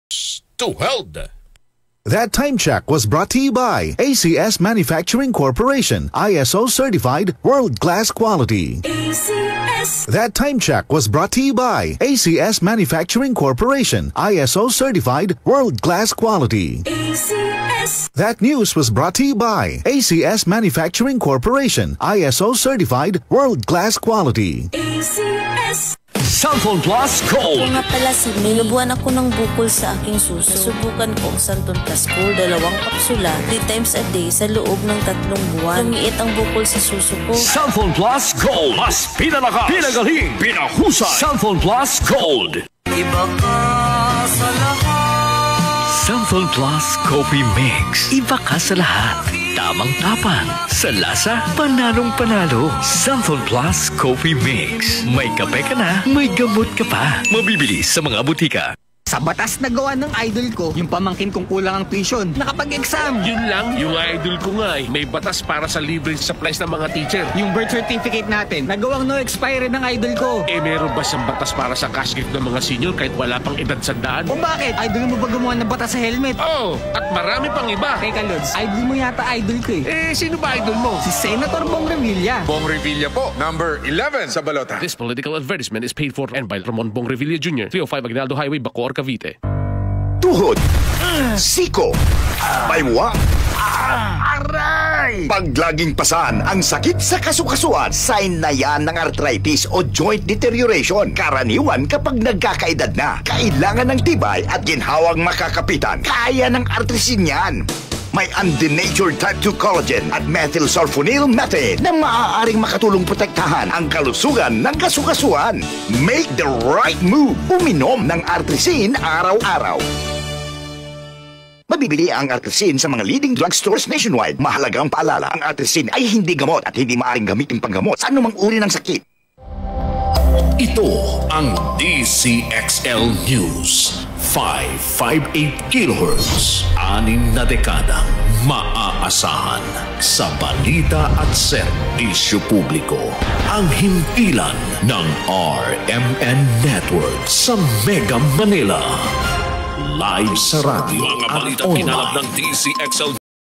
to held. That time check was brought to you by ACS Manufacturing Corporation, ISO certified world-class quality. ACS. That time check was brought to you by ACS Manufacturing Corporation, ISO certified world-class quality. ACS. That news was brought to you by ACS Manufacturing Corporation, ISO certified world-class quality. ACS. Santon Plus Gold. Kung nga pala si May, nabuhan ako ng bukol sa aking suso. Subukan ko ang Santon Plus Gold, 2 kapsula, 3 times a day sa loob ng 3 buwan. Lumiit ang bukol sa suso ko. Santon Plus Gold. Mas pinalakas, pinagaling, pinahusay. Santon Plus Gold. Iba ka sa lahat. Santon Plus Coffee Mix. Iba ka sa lahat. Tamang tapang. Sa lasa, panalong-panalo. Santon Plus Coffee Mix. May kape ka na, may gamot ka pa. Mabibili sa mga butika. Sa batas na gawa ng idol ko, yung pamangkin kong kulang ang tuition, nakapag-exam. Yun lang, yung idol ko nga may batas para sa libre supplies ng mga teacher. Yung birth certificate natin, nagawang no expiry ng idol ko. Meron ba siyang batas para sa cash gift ng mga senior kahit wala pang edad sandaan? O bakit? Idol mo ba gumawa ng batas sa helmet? Oh, at marami pang iba. Teka, Lods, idol mo yata idol ko Sino ba idol mo? Si Senator Bong Revilla. Bong Revilla po, number 11 sa balota. This political advertisement is paid for and by Ramon Bong Revilla Jr., 305 Aguinaldo Highway, Bacoor, Cavite. Tuhod, siko, baywa, aray! Pag laging pasan ang sakit sa kasukasuan, sign na yan ng arthritis o joint deterioration. Karaniwan kapag nagkakaedad na, kailangan ng tibay at ginhawang makakapitan. Kaya ng artrisin yan. May undenatured type 2 collagen at methylsulfonyl methane na maaaring makatulong protektahan ang kalusugan ng kasukasuan. Make the right move. Uminom ng Artrisin araw-araw. Mabibili ang Artrisin sa mga leading drugstores nationwide. Mahalagang paalala, ang Artrisin ay hindi gamot at hindi maaaring gamitin panggamot sa anumang uri ng sakit. Ito ang DCXL News. 558 kHz. 6 na dekadang maaasahan sa balita at serbisyo publiko. Ang himpilan ng RMN Network sa Mega Manila. Live sa radyo Mga at balita online. kinalap ng DCXL